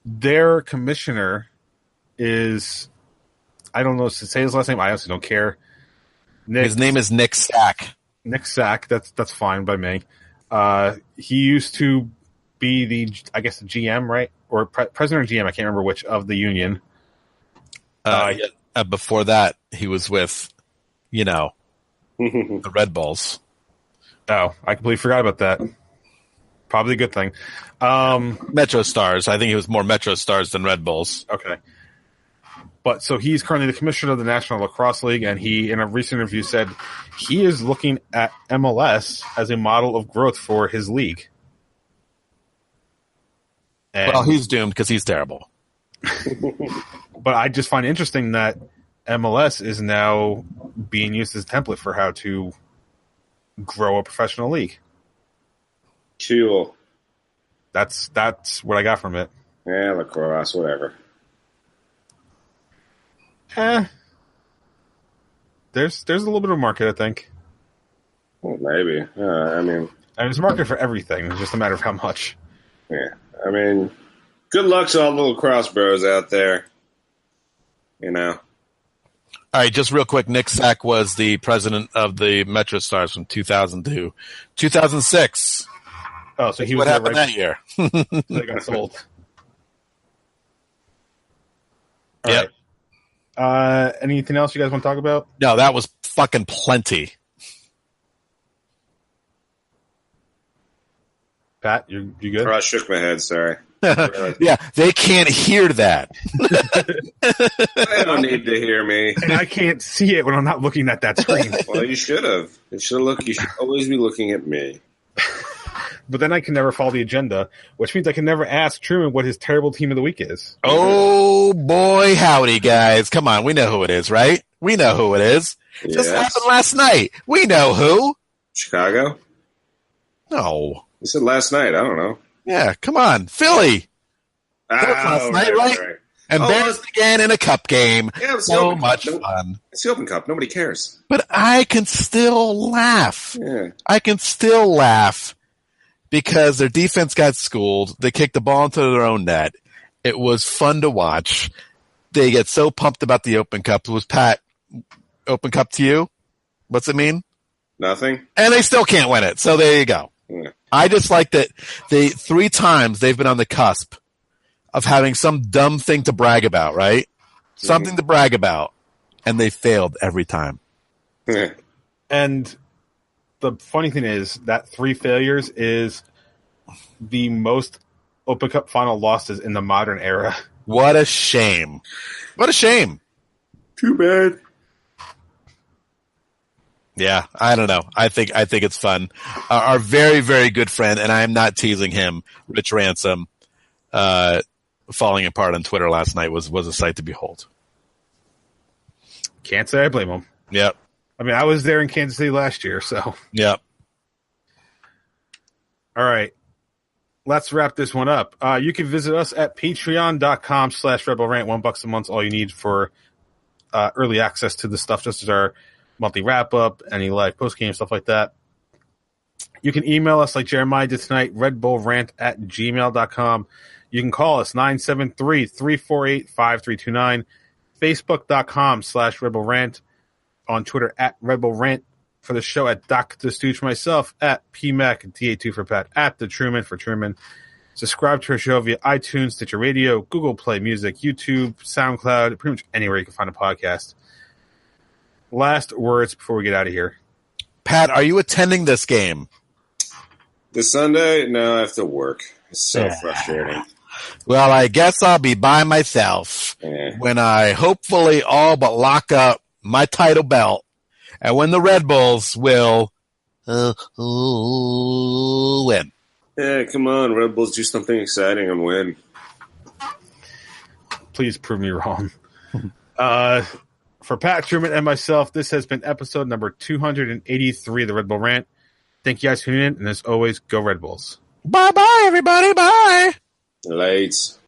their commissioner is, I don't know to say his last name. I honestly don't care. His name is Nick Sack. Nick Sack. That's fine by me. He used to be the GM, right? Or president or GM, I can't remember which, of the union. Before that, he was with, the Red Bulls. Oh, I completely forgot about that. Probably a good thing. Metro Stars. I think he was more Metro Stars than Red Bulls. Okay. But so he's currently the commissioner of the National Lacrosse League, and he, in a recent interview, said he is looking at MLS as a model of growth for his league. And, well, he's doomed because he's terrible. But I just find it interesting that MLS is now being used as a template for how to grow a professional league. Cool. That's what I got from it. Yeah, lacrosse, whatever. There's a little bit of a market, I think. Well, maybe. There's a market for everything. It's just a matter of how much. Yeah. Good luck to all the lacrosse bros out there. All right, just real quick. Nick Sack was the president of the Metro Stars from 2000 to 2006. Oh, so he was what happened that year? They got sold. Yep. Right. Anything else you guys want to talk about? No, that was fucking plenty. Pat, you good? I shook my head, sorry. Yeah, they can't hear that. They don't need to hear me. And I can't see it when I'm not looking at that screen. Well, you should have. You should always be looking at me. But then I can never follow the agenda, which means I can never ask Truman what his terrible team of the week is. Oh, boy, howdy, guys. Come on, we know who it is, right? We know who it is. Yes. Just happened last night. We know who. Chicago? No. You said last night. I don't know. Yeah, come on. Philly. Last night, right? Embarrassed again in a cup game. Yeah, it's so much fun. It's the Open Cup. Nobody cares. But I can still laugh. Yeah. I can still laugh because their defense got schooled. They kicked the ball into their own net. It was fun to watch. They get so pumped about the Open Cup. Was Pat, Open Cup to you? What's it mean? Nothing. And they still can't win it. So there you go. Yeah. I just like that 3 times they've been on the cusp of having some dumb thing to brag about, right? Something to brag about. And they failed every time. And the funny thing is that 3 failures is the most Open Cup final losses in the modern era. What a shame. What a shame. Too bad. Yeah, I don't know. I think it's fun. Our very, very good friend, and I am not teasing him, Rich Ransom, falling apart on Twitter last night was a sight to behold. Can't say I blame him. Yep. I mean, I was there in Kansas City last year, so. Yep. All right. Let's wrap this one up. You can visit us at patreon.com/Red Bull Rant. $1 a month, all you need for early access to the stuff, just as our monthly wrap-up, any live post-game, stuff like that. You can email us like Jeremiah did tonight, redbullrant@gmail.com. You can call us 973-348-5329. Facebook.com/Red Bull Rant. On Twitter at Red Bull Rant. For the show at Doc the Stooge, myself at PMAC, DA2 for Pat, at the Truman for Truman. Subscribe to our show via iTunes, Stitcher Radio, Google Play Music, YouTube, SoundCloud, pretty much anywhere you can find a podcast. Last words before we get out of here. Pat, are you attending this game? This Sunday? No, I have to work. It's so frustrating. Well, I guess I'll be by myself when I hopefully all but lock up my title belt, and when the Red Bulls will win. Yeah, come on, Red Bulls, do something exciting and win. Please prove me wrong. For Pat Truman and myself, this has been episode number 283 of the Red Bull Rant. Thank you guys for tuning in, and as always, go Red Bulls. Bye-bye, everybody. Bye. Lights.